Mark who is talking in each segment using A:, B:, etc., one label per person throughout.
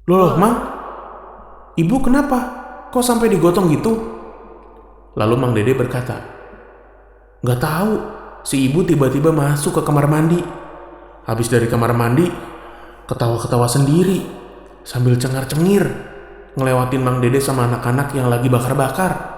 A: Loh, Mang, ibu kenapa? Kok sampai digotong gitu? Lalu Mang Dede berkata, "Gak tahu, si ibu tiba-tiba masuk ke kamar mandi. Habis dari kamar mandi, ketawa-ketawa sendiri, sambil cengar-cengir, ngelewatin Mang Dede sama anak-anak yang lagi bakar-bakar."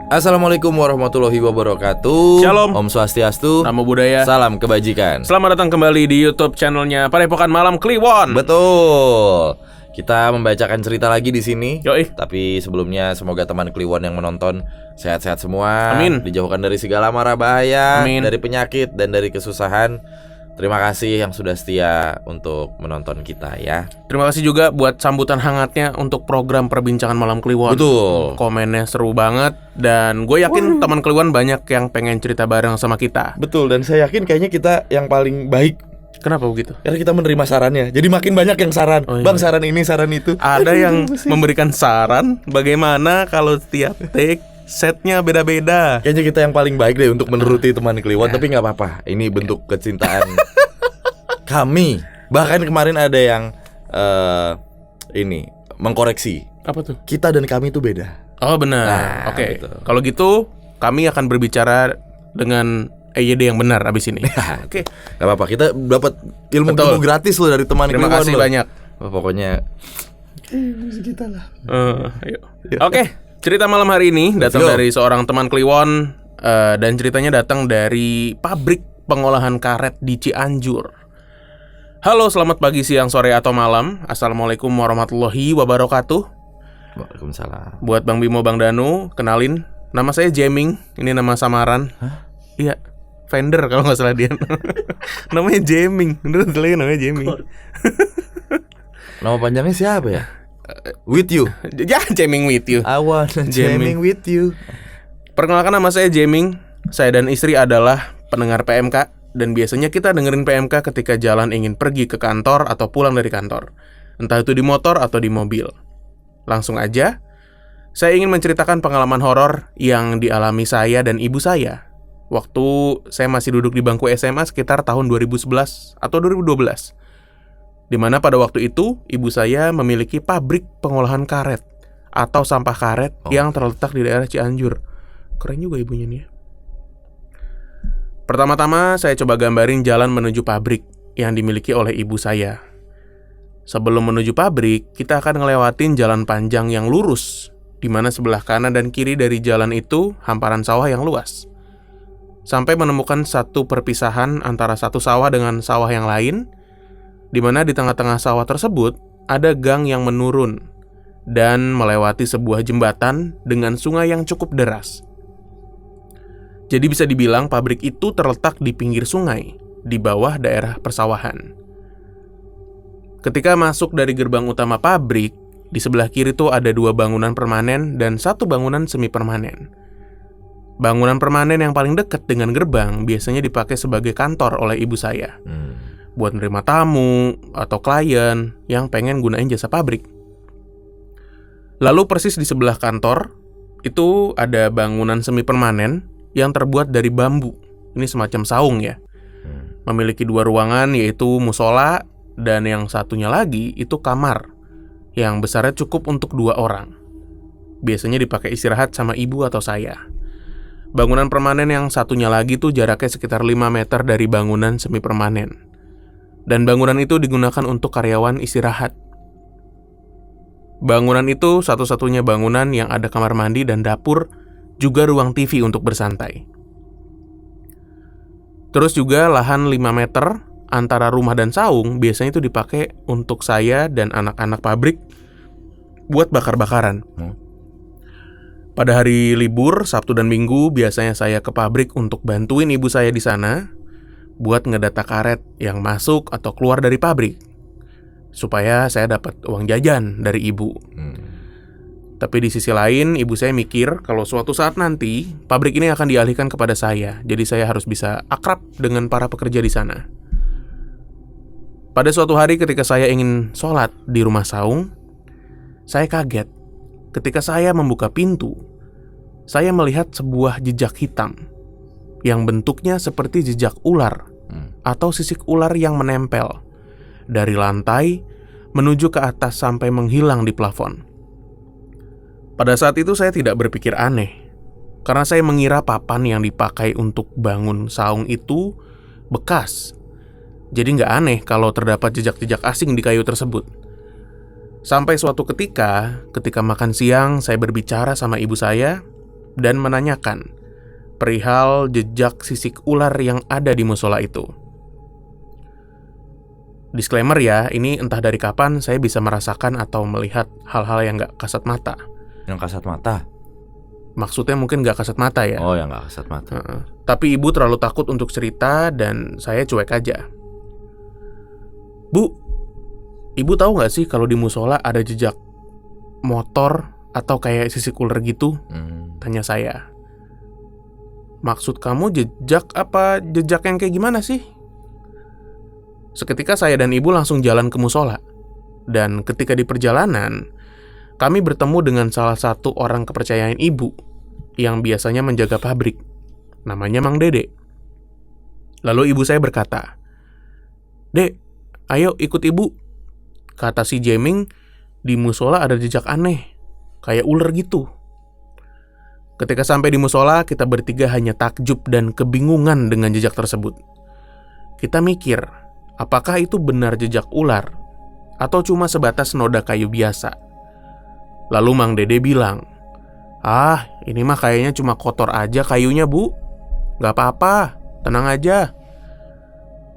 B: Assalamualaikum warahmatullahi wabarakatuh.
A: Shalom.
B: Om Swastiastu.
A: Namo Buddhaya.
B: Salam kebajikan.
A: Selamat datang kembali di YouTube channelnya Padepokan Malam Kliwon.
B: Betul. Kita membacakan cerita lagi di sini.
A: Yoi.
B: Tapi sebelumnya semoga teman Kliwon yang menonton sehat-sehat semua.
A: Amin.
B: Dijauhkan dari segala mara bahaya,
A: Amin.
B: dari penyakit dan dari kesusahan. Terima kasih yang sudah setia untuk menonton kita ya.
A: Terima kasih juga buat sambutan hangatnya untuk program Perbincangan Malam Kliwon.
B: Betul.
A: Komennya seru banget. Dan gue yakin teman Kliwon banyak yang pengen cerita bareng sama kita.
B: Betul, dan saya yakin kayaknya kita yang paling baik
A: Kenapa begitu?
B: karena kita menerima sarannya. Jadi makin banyak yang saran.
A: Oh, iya.
B: Bang, saran ini, saran itu.
A: Ada yang memberikan saran bagaimana kalau setiap take setnya beda-beda.
B: Kayaknya kita yang paling baik deh untuk menuruti teman Kliwon. Tapi gak apa-apa, ini bentuk kecintaan kami. Bahkan kemarin ada yang ini mengkoreksi,
A: Apa tuh?
B: kita dan kami itu beda.
A: Oh benar.
B: Nah,
A: Oke.
B: gitu.
A: Kalau gitu kami akan berbicara dengan EYD yang benar abis ini. Oke.
B: Gak apa-apa, kita dapat ilmu
A: Betul.
B: gratis loh dari teman
A: Terima
B: Kliwon
A: kasih
B: loh.
A: banyak.
B: Pokoknya kita lah.
A: Ayo. Oke, cerita malam hari ini datang
B: go.
A: dari seorang teman Kliwon dan ceritanya datang dari pabrik pengolahan karet di Cianjur. Halo, selamat pagi, siang, sore, atau malam. Assalamualaikum warahmatullahi wabarakatuh.
B: Waalaikumsalam.
A: Buat Bang Bimo, Bang Danu, kenalin, nama saya Jeming. Ini nama samaran. Iya, Fender kalau nggak salah dia. Namanya Jeming. Bener lagi namanya Jeming.
B: Nama panjangnya siapa ya? With you.
A: Ya, Jeming with you.
B: I wanna jamming with you.
A: Perkenalkan, nama saya Jeming. Saya dan istri adalah pendengar PMK, dan biasanya kita dengerin PMK ketika jalan ingin pergi ke kantor atau pulang dari kantor, entah itu di motor atau di mobil. Langsung aja, saya ingin menceritakan pengalaman horor yang dialami saya dan ibu saya waktu saya masih duduk di bangku SMA sekitar tahun 2011 atau 2012. Di mana pada waktu itu ibu saya memiliki pabrik pengolahan karet atau sampah karet yang terletak di daerah Cianjur. Keren juga ibunya nih ya. Pertama-tama saya coba gambarin jalan menuju pabrik yang dimiliki oleh ibu saya. Sebelum menuju pabrik, kita akan ngelewatin jalan panjang yang lurus, di mana sebelah kanan dan kiri dari jalan itu hamparan sawah yang luas. Sampai menemukan satu perpisahan antara satu sawah dengan sawah yang lain, di mana di tengah-tengah sawah tersebut ada gang yang menurun dan melewati sebuah jembatan dengan sungai yang cukup deras. Jadi bisa dibilang pabrik itu terletak di pinggir sungai, di bawah daerah persawahan. Ketika masuk dari gerbang utama pabrik, di sebelah kiri tuh ada 2 bangunan permanen dan 1 bangunan semi permanen. Bangunan permanen yang paling dekat dengan gerbang biasanya dipakai sebagai kantor oleh ibu saya, buat menerima tamu atau klien yang pengen gunain jasa pabrik. Lalu persis di sebelah kantor, itu ada bangunan semi permanen yang terbuat dari bambu. Ini semacam saung ya. Memiliki 2 ruangan, yaitu musola, dan yang satunya lagi itu kamar yang besarnya cukup untuk 2 orang. Biasanya dipakai istirahat sama ibu atau saya. Bangunan permanen yang satunya lagi tuh jaraknya sekitar 5 meter dari bangunan semi permanen. Dan bangunan itu digunakan untuk karyawan istirahat. Bangunan itu satu-satunya bangunan yang ada kamar mandi dan dapur, juga ruang TV untuk bersantai. Terus juga lahan 5 meter antara rumah dan saung biasanya itu dipakai untuk saya dan anak-anak pabrik buat bakar-bakaran. Pada hari libur, Sabtu dan Minggu, biasanya saya ke pabrik untuk bantuin ibu saya di sana buat ngedata karet yang masuk atau keluar dari pabrik, supaya saya dapat uang jajan dari ibu. Tapi di sisi lain, ibu saya mikir kalau suatu saat nanti pabrik ini akan dialihkan kepada saya. Jadi saya harus bisa akrab dengan para pekerja di sana. Pada suatu hari ketika saya ingin sholat di rumah saung, saya kaget. Ketika saya membuka pintu, saya melihat sebuah jejak hitam yang bentuknya seperti jejak ular atau sisik ular yang menempel dari lantai menuju ke atas sampai menghilang di plafon. Pada saat itu saya tidak berpikir aneh, karena saya mengira papan yang dipakai untuk bangun saung itu bekas. Jadi nggak aneh kalau terdapat jejak-jejak asing di kayu tersebut. Sampai suatu ketika makan siang, saya berbicara sama ibu saya dan menanyakan perihal jejak sisik ular yang ada di musola itu. Disclaimer ya, ini entah dari kapan saya bisa merasakan atau melihat hal-hal yang gak kasat mata.
B: Yang kasat mata?
A: Maksudnya mungkin gak kasat mata ya.
B: Oh, yang gak kasat mata.
A: Tapi ibu terlalu takut untuk cerita dan saya cuek aja. Bu, ibu tahu gak sih kalau di musola ada jejak motor atau kayak sisik ular gitu? Tanya saya. Maksud kamu jejak apa? Jejak yang kayak gimana sih? Seketika saya dan ibu langsung jalan ke musola. Dan ketika di perjalanan, kami bertemu dengan salah satu orang kepercayaan ibu yang biasanya menjaga pabrik. Namanya Mang Dede. Lalu ibu saya berkata, "Dek, ayo ikut ibu." Kata si Jeming, di musola ada jejak aneh, kayak ular gitu. Ketika sampai di musola, kita bertiga hanya takjub dan kebingungan dengan jejak tersebut. Kita mikir, apakah itu benar jejak ular atau cuma sebatas noda kayu biasa? Lalu Mang Dede bilang, "Ah, ini mah kayaknya cuma kotor aja kayunya, Bu. Gak apa-apa, tenang aja."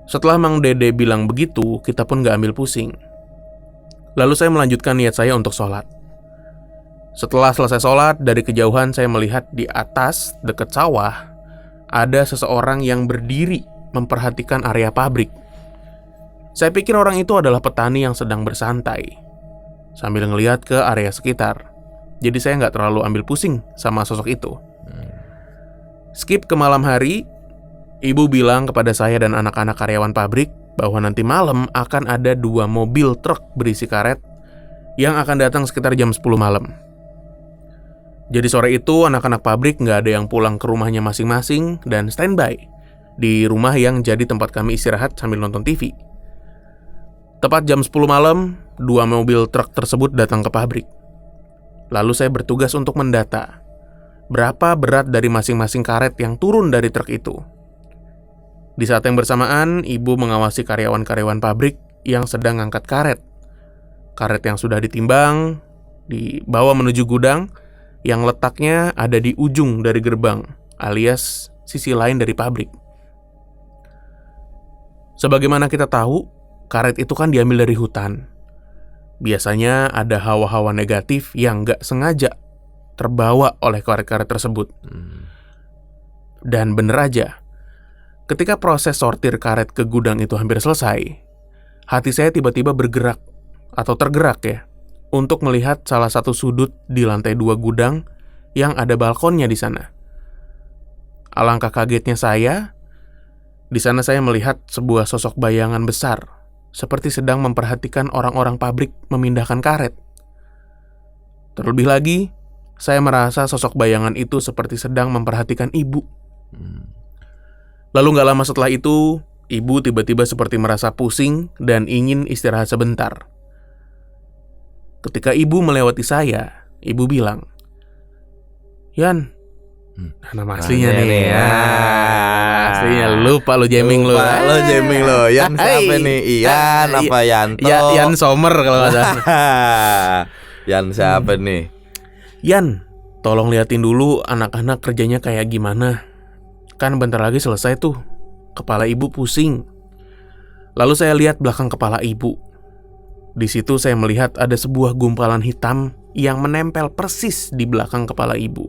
A: Setelah Mang Dede bilang begitu, kita pun gak ambil pusing. Lalu saya melanjutkan niat saya untuk sholat. Setelah selesai sholat, dari kejauhan saya melihat di atas, dekat sawah, ada seseorang yang berdiri memperhatikan area pabrik. Saya pikir orang itu adalah petani yang sedang bersantai, sambil ngelihat ke area sekitar. Jadi saya nggak terlalu ambil pusing sama sosok itu. Skip ke malam hari, ibu bilang kepada saya dan anak-anak karyawan pabrik bahwa nanti malam akan ada 2 mobil truk berisi karet yang akan datang sekitar jam 10 malam. Jadi sore itu anak-anak pabrik nggak ada yang pulang ke rumahnya masing-masing dan standby di rumah yang jadi tempat kami istirahat sambil nonton TV. Tepat jam 10 malam, 2 mobil truk tersebut datang ke pabrik. Lalu saya bertugas untuk mendata berapa berat dari masing-masing karet yang turun dari truk itu. Di saat yang bersamaan, ibu mengawasi karyawan-karyawan pabrik yang sedang angkat karet. Karet yang sudah ditimbang, dibawa menuju gudang yang letaknya ada di ujung dari gerbang, alias sisi lain dari pabrik. Sebagaimana kita tahu, karet itu kan diambil dari hutan. Biasanya ada hawa-hawa negatif yang gak sengaja terbawa oleh karet-karet tersebut. Dan bener aja, ketika proses sortir karet ke gudang itu hampir selesai, hati saya tiba-tiba bergerak atau tergerak ya, untuk melihat salah satu sudut di lantai 2 gudang yang ada balkonnya di sana. Alangkah kagetnya saya, di sana saya melihat sebuah sosok bayangan besar, seperti sedang memperhatikan orang-orang pabrik memindahkan karet. Terlebih lagi, saya merasa sosok bayangan itu seperti sedang memperhatikan ibu. Lalu gak lama setelah itu, ibu tiba-tiba seperti merasa pusing dan ingin istirahat sebentar. Ketika ibu melewati saya, ibu bilang, "Yan," nama aslinya nih ya. Aslinya lupa lo Jeming lo.
B: Lo Jeming lo. Yan siapa nih? Ian apa Yanto?
A: Yan Sommer kalau nggak salah.
B: Yan siapa nih?
A: "Yan, tolong liatin dulu anak-anak kerjanya kayak gimana. Kan bentar lagi selesai tuh. Kepala ibu pusing." Lalu saya lihat belakang kepala ibu. Di situ saya melihat ada sebuah gumpalan hitam yang menempel persis di belakang kepala ibu.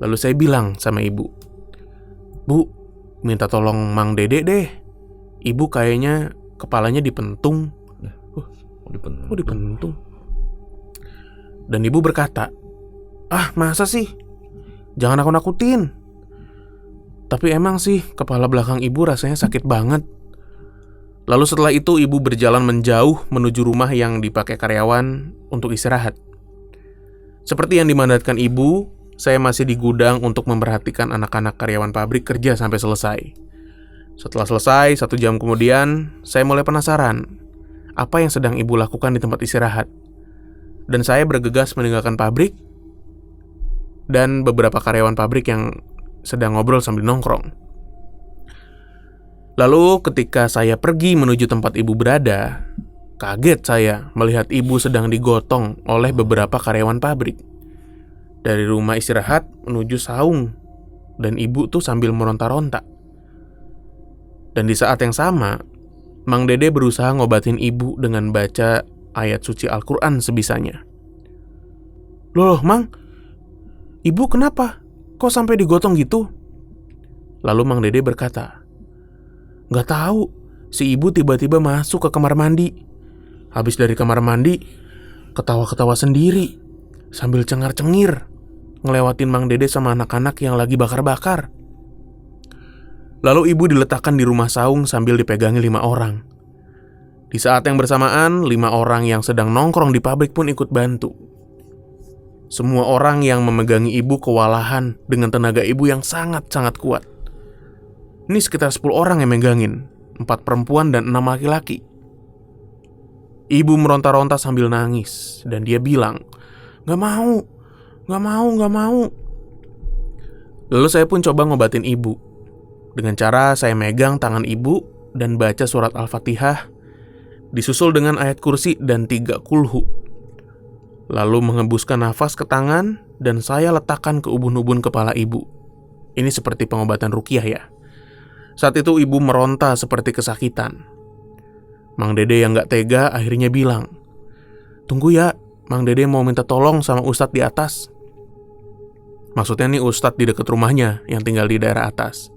A: Lalu saya bilang sama ibu, "Bu, minta tolong Mang Dede deh. Ibu kayaknya kepalanya dipentung." Dipentung? Dan ibu berkata, "Ah, masa sih? Jangan nakut-nakutin." Tapi emang sih kepala belakang ibu rasanya sakit banget. Lalu setelah itu ibu berjalan menjauh menuju rumah yang dipakai karyawan untuk istirahat. Seperti yang dimandatkan ibu, saya masih di gudang untuk memperhatikan anak-anak karyawan pabrik kerja sampai selesai. Setelah selesai, 1 jam kemudian, saya mulai penasaran apa yang sedang ibu lakukan di tempat istirahat. Dan saya bergegas meninggalkan pabrik dan beberapa karyawan pabrik yang sedang ngobrol sambil nongkrong. Lalu ketika saya pergi menuju tempat ibu berada, kaget saya melihat ibu sedang digotong oleh beberapa karyawan pabrik dari rumah istirahat menuju saung, dan ibu tuh sambil meronta-ronta. Dan di saat yang sama, Mang Dede berusaha ngobatin ibu dengan baca ayat suci Al-Quran sebisanya. Loh, Mang, ibu kenapa? Kok sampai digotong gitu? Lalu Mang Dede berkata, "Gak tahu, si ibu tiba-tiba masuk ke kamar mandi. Habis dari kamar mandi, ketawa-ketawa sendiri sambil cengar-cengir, ngelewatin Mang Dede sama anak-anak yang lagi bakar-bakar. Lalu ibu diletakkan di rumah saung sambil dipegangi 5 orang. Di saat yang bersamaan, 5 orang yang sedang nongkrong di pabrik pun ikut bantu. Semua orang yang memegangi ibu kewalahan dengan tenaga ibu yang sangat-sangat kuat. Ini sekitar 10 orang yang megangin, 4 perempuan dan 6 laki-laki. Ibu meronta-ronta sambil nangis, dan dia bilang, "Gak mau, gak mau, gak mau." Lalu saya pun coba ngobatin ibu. Dengan cara saya megang tangan ibu dan baca surat Al-Fatihah, disusul dengan ayat kursi dan 3 kulhu. Lalu menghembuskan nafas ke tangan dan saya letakkan ke ubun-ubun kepala ibu. Ini seperti pengobatan ruqyah ya. Saat itu ibu meronta seperti kesakitan. Mang Dede yang gak tega akhirnya bilang, "Tunggu ya, Mang Dede mau minta tolong sama Ustadz di atas." Maksudnya nih Ustadz di dekat rumahnya yang tinggal di daerah atas.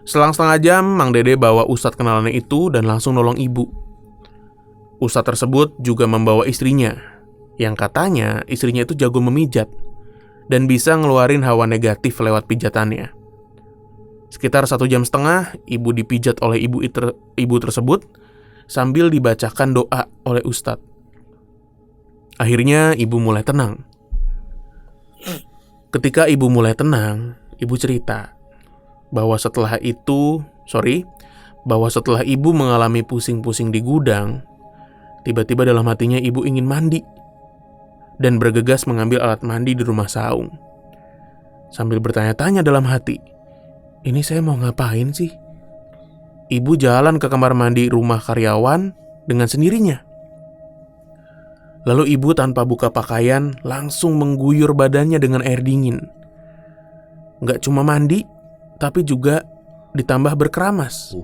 A: Selang setengah jam, Mang Dede bawa Ustadz kenalannya itu dan langsung nolong ibu. Ustadz tersebut juga membawa istrinya, yang katanya istrinya itu jago memijat dan bisa ngeluarin hawa negatif lewat pijatannya. Sekitar 1,5 jam, ibu dipijat oleh ibu tersebut sambil dibacakan doa oleh Ustadz. Akhirnya ibu mulai tenang. Ketika ibu mulai tenang, ibu cerita bahwa setelah ibu mengalami pusing-pusing di gudang, tiba-tiba dalam hatinya ibu ingin mandi dan bergegas mengambil alat mandi di rumah saung. Sambil bertanya-tanya dalam hati, "Ini saya mau ngapain sih?" Ibu jalan ke kamar mandi rumah karyawan dengan sendirinya. Lalu ibu tanpa buka pakaian langsung mengguyur badannya dengan air dingin. Gak cuma mandi, tapi juga ditambah berkeramas.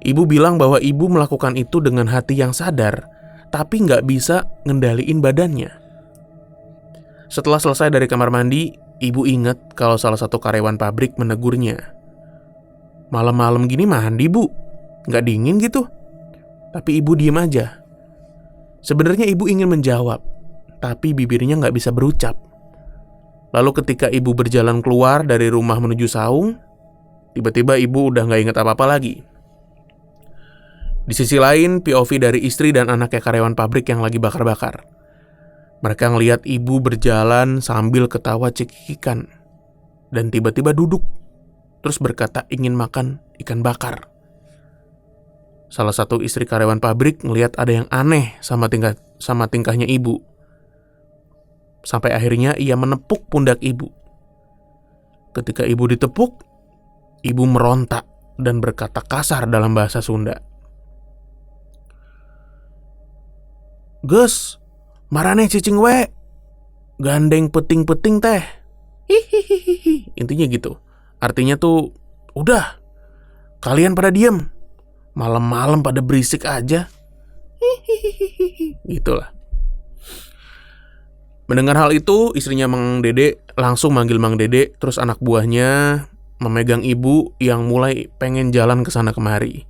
A: Ibu bilang bahwa ibu melakukan itu dengan hati yang sadar, tapi gak bisa ngendaliin badannya. Setelah selesai dari kamar mandi, ibu ingat kalau salah satu karyawan pabrik menegurnya. "Malam-malam gini mandi, Bu? Gak dingin gitu?" Tapi ibu diem aja. Sebenarnya ibu ingin menjawab, tapi bibirnya gak bisa berucap. Lalu ketika ibu berjalan keluar dari rumah menuju saung, tiba-tiba ibu udah gak ingat apa-apa lagi. Di sisi lain, POV dari istri dan anaknya karyawan pabrik yang lagi bakar-bakar. Mereka ngelihat ibu berjalan sambil ketawa cekikikan, dan tiba-tiba duduk, terus berkata ingin makan ikan bakar. Salah satu istri karyawan pabrik ngelihat ada yang aneh sama tingkahnya ibu. Sampai akhirnya ia menepuk pundak ibu. Ketika ibu ditepuk, ibu meronta dan berkata kasar dalam bahasa Sunda. "Gus, marane cicing we, gandeng peting-peting teh." Hihihihi. Intinya gitu. Artinya tuh, udah, kalian pada diem, malam-malam pada berisik aja. Hihihihi. Gitulah. Mendengar hal itu, istrinya Mang Dede langsung manggil Mang Dede, terus anak buahnya memegang ibu yang mulai pengen jalan ke sana kemari.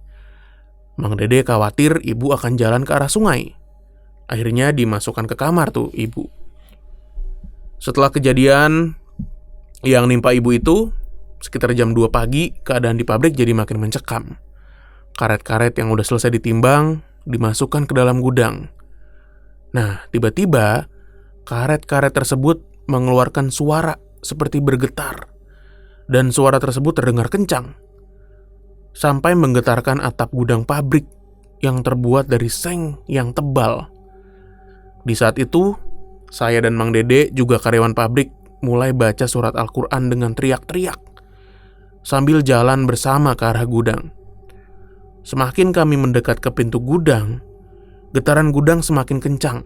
A: Mang Dede khawatir ibu akan jalan ke arah sungai. Akhirnya dimasukkan ke kamar tuh ibu. Setelah kejadian yang nimpa ibu itu, sekitar jam 2 pagi, keadaan di pabrik jadi makin mencekam. Karet-karet yang udah selesai ditimbang dimasukkan ke dalam gudang. Nah, tiba-tiba karet-karet tersebut mengeluarkan suara seperti bergetar. dan suara tersebut terdengar kencang sampai menggetarkan atap gudang pabrik yang terbuat dari seng yang tebal. Di saat itu, saya dan Mang Dede, juga karyawan pabrik, mulai baca surat Al-Quran dengan teriak-teriak sambil jalan bersama ke arah gudang. Semakin kami mendekat ke pintu gudang, getaran gudang semakin kencang.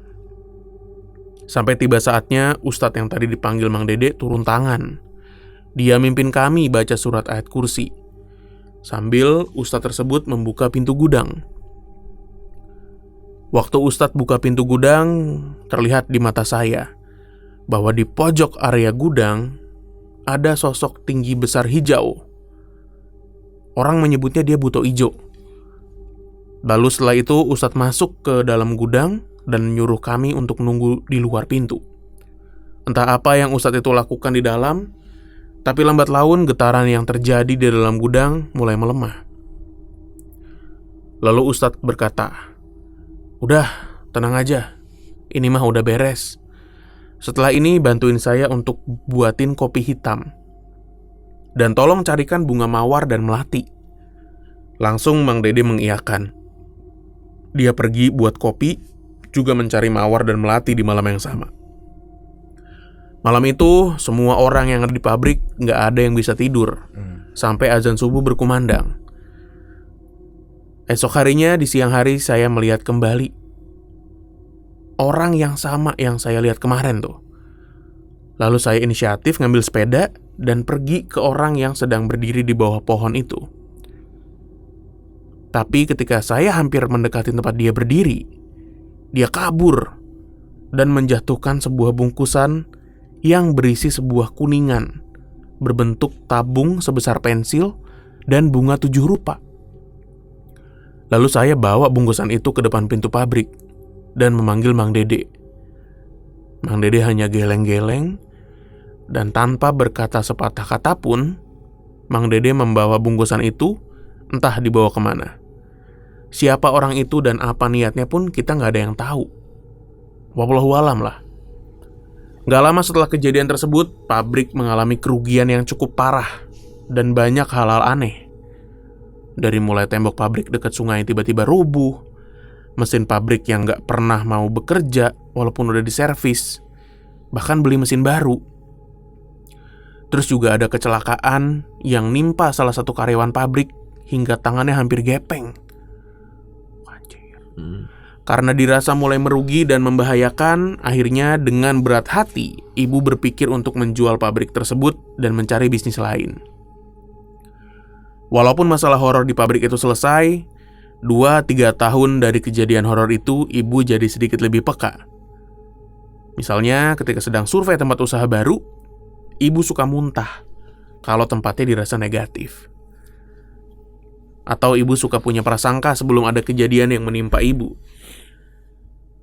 A: Sampai tiba saatnya Ustadz yang tadi dipanggil Mang Dede turun tangan. Dia mimpin kami baca surat ayat kursi, sambil Ustadz tersebut membuka pintu gudang. Waktu Ustadz buka pintu gudang, terlihat di mata saya bahwa di pojok area gudang ada sosok tinggi besar hijau. Orang menyebutnya dia buto ijo. Lalu setelah itu Ustadz masuk ke dalam gudang dan menyuruh kami untuk nunggu di luar pintu. Entah apa yang Ustadz itu lakukan di dalam, tapi lambat laun getaran yang terjadi di dalam gudang mulai melemah. Lalu Ustadz berkata, "Udah, tenang aja. Ini mah udah beres. Setelah ini bantuin saya untuk buatin kopi hitam. Dan tolong carikan bunga mawar dan melati." Langsung Mang Dede mengiyakan. Dia pergi buat kopi, juga mencari mawar dan melati di malam yang sama. Malam itu, semua orang yang ada di pabrik nggak ada yang bisa tidur sampai azan subuh berkumandang. Esok harinya di siang hari saya melihat kembali orang yang sama yang saya lihat kemarin tuh. Lalu saya inisiatif ngambil sepeda dan pergi ke orang yang sedang berdiri di bawah pohon itu. Tapi ketika saya hampir mendekati tempat dia berdiri, dia kabur dan menjatuhkan sebuah bungkusan yang berisi sebuah kuningan berbentuk tabung sebesar pensil dan bunga 7 rupa. Lalu saya bawa bungkusan itu ke depan pintu pabrik dan memanggil Mang Dede. Mang Dede hanya geleng-geleng dan tanpa berkata sepatah kata pun, Mang Dede membawa bungkusan itu entah dibawa kemana. Siapa orang itu dan apa niatnya pun kita nggak ada yang tahu. Wallahualam lah. Gak lama setelah kejadian tersebut, pabrik mengalami kerugian yang cukup parah dan banyak hal-hal aneh. Dari mulai tembok pabrik dekat sungai tiba-tiba rubuh, mesin pabrik yang gak pernah mau bekerja walaupun udah diservis, bahkan beli mesin baru. Terus juga ada kecelakaan yang nimpa salah satu karyawan pabrik hingga tangannya hampir gepeng. Karena dirasa mulai merugi dan membahayakan, akhirnya dengan berat hati, ibu berpikir untuk menjual pabrik tersebut dan mencari bisnis lain. Walaupun masalah horor di pabrik itu selesai, 2-3 tahun dari kejadian horor itu, ibu jadi sedikit lebih peka. Misalnya ketika sedang survei tempat usaha baru, ibu suka muntah kalau tempatnya dirasa negatif. Atau ibu suka punya prasangka sebelum ada kejadian yang menimpa ibu.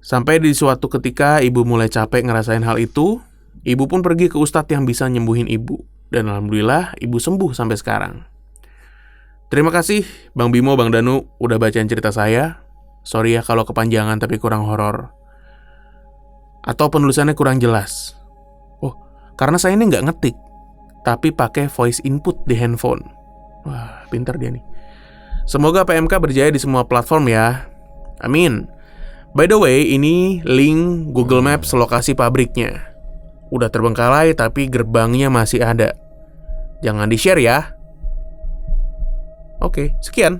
A: Sampai di suatu ketika ibu mulai capek ngerasain hal itu, ibu pun pergi ke ustadz yang bisa nyembuhin ibu. Dan alhamdulillah ibu sembuh sampai sekarang. Terima kasih Bang Bimo, Bang Danu udah bacain cerita saya. Sorry ya kalau kepanjangan tapi kurang horor. Atau penulisannya kurang jelas. Oh, karena saya ini nggak ngetik, tapi pakai voice input di handphone. Wah, pintar dia nih. Semoga PMK berjaya di semua platform ya. Amin. By the way, ini link Google Maps lokasi pabriknya. Udah terbengkalai tapi gerbangnya masih ada. Jangan di-share ya. Oke, sekian.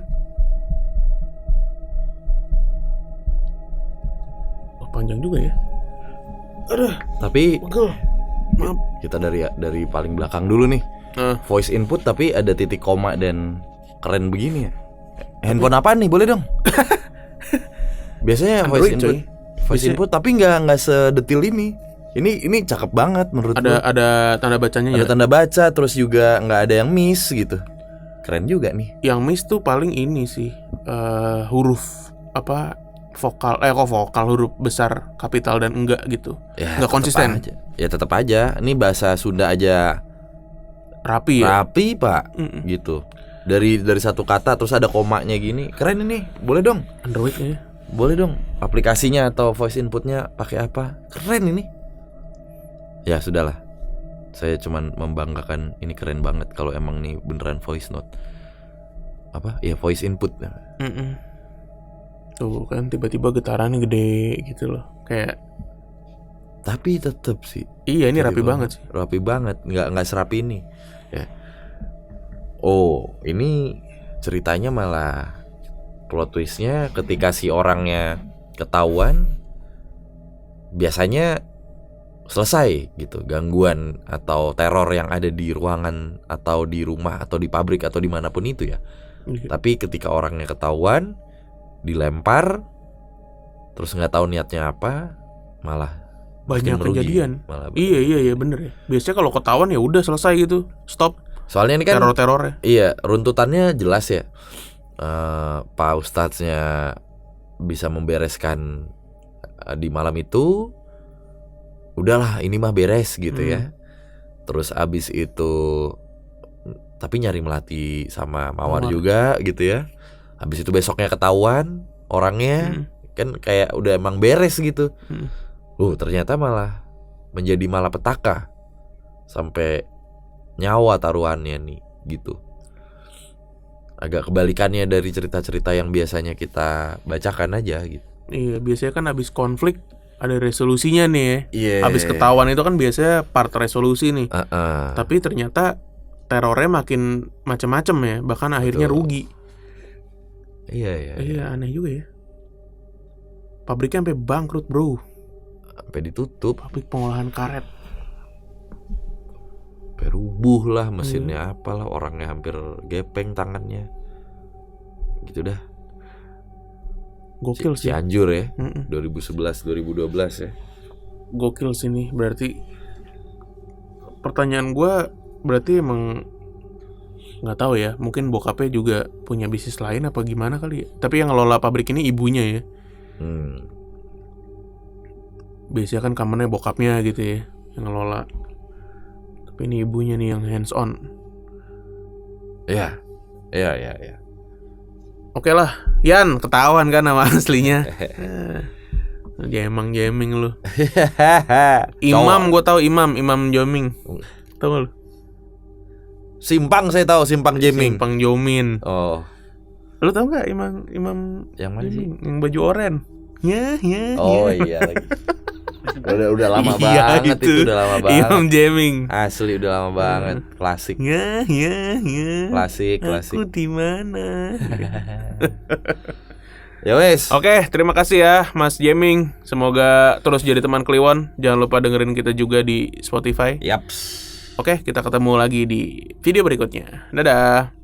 A: Oh, panjang juga ya. Aduh,
B: Tapi
A: pegel. Maaf.
B: kita dari paling belakang dulu nih. Voice input tapi ada titik koma dan keren begini ya. Handphone apa nih? Boleh dong? Biasanya
A: Android,
B: voice input tapi nggak sedetil ini. Ini cakep banget menurut gue.
A: Ada tanda bacanya ya.
B: Ada tanda baca, terus juga nggak ada yang miss gitu. Keren juga nih.
A: Yang miss tuh paling ini sih, huruf apa vokal, kok vokal huruf besar kapital dan enggak gitu.
B: Ya,
A: Nggak konsisten.
B: Ya tetap aja. Ini bahasa Sunda aja
A: Rapi ya.
B: rapi pak, gitu. Dari satu kata terus ada komanya gini. Keren ini. Boleh dong.
A: Android ya.
B: Boleh dong. Aplikasinya atau voice inputnya pakai apa? Keren ini. Ya sudahlah. Saya cuman membanggakan, ini keren banget kalau emang nih beneran voice note. Apa? Ya voice input.
A: Tuh kan tiba-tiba getarannya gede gitu loh. Kayak
B: Tapi tetep sih.
A: iya ini rapi banget sih.
B: Rapi banget, nggak serapi ini. Ya. Oh, ini ceritanya malah plot twistnya ketika si orangnya ketahuan, biasanya selesai gitu gangguan atau teror yang ada di ruangan atau di rumah atau di pabrik atau dimanapun itu ya. Tapi ketika orangnya ketahuan, dilempar, terus nggak tahu niatnya apa, malah
A: Banyak
B: merugi.
A: kejadian.
B: Malah
A: Iya bener ya. Biasanya kalau ketahuan ya udah selesai gitu, stop
B: soalnya ini kan
A: teror-terornya.
B: iya, runtutannya jelas ya. Pak Ustadznya bisa membereskan di malam itu. Udahlah ini mah beres gitu ya. Terus abis itu tapi nyari melati sama mawar juga gitu ya. Habis itu besoknya ketahuan orangnya, kan kayak udah emang beres gitu. Ternyata malah menjadi malapetaka sampai nyawa taruhannya nih gitu. Agak kebalikannya dari cerita-cerita yang biasanya kita bacakan aja gitu.
A: Iya, biasanya kan habis konflik ada resolusinya nih ya.
B: Iya.
A: Habis ketahuan itu kan biasanya part resolusi nih. Tapi ternyata terornya makin macam-macam ya, bahkan akhirnya rugi.
B: Iya.
A: Aneh juga ya. Pabriknya sampai bangkrut, bro.
B: Sampai ditutup.
A: Pabrik pengolahan karet.
B: Sampai rubuh lah mesinnya, apalah, orangnya hampir gepeng tangannya. Gitu dah.
A: Gokil sih.
B: Cianjur ya. 2011-2012 ya.
A: Gokil sih nih. Berarti pertanyaan gue berarti emang nggak tahu ya, mungkin bokapnya juga punya bisnis lain apa gimana kali ya. Tapi yang ngelola pabrik ini ibunya ya. Biasanya kan kamarnya bokapnya gitu ya yang ngelola. Tapi ini ibunya nih yang hands on.
B: Iya.
A: Oke lah, Yan, ketahuan kan nama aslinya. Jaming lu. Imam, gue tahu Imam Joming. Tahu gak lu?
B: Simpang saya tahu, Simpang Jaming.
A: Simpang Jomin.
B: Oh.
A: Lu tahu nggak Imam
B: Yang mana sih?
A: Yang baju oren? Ya.
B: Iya lagi. Udah lama banget itu udah lama banget.
A: Imam Jaming.
B: Asli udah lama banget. Klasik.
A: Ya.
B: Klasik.
A: Aku di mana?
B: Ya wes.
A: Oke, terima kasih ya Mas Jaming. Semoga terus jadi teman Kliwon. Jangan lupa dengerin kita juga di Spotify.
B: Yaps.
A: Oke, kita ketemu lagi di video berikutnya. Dadah.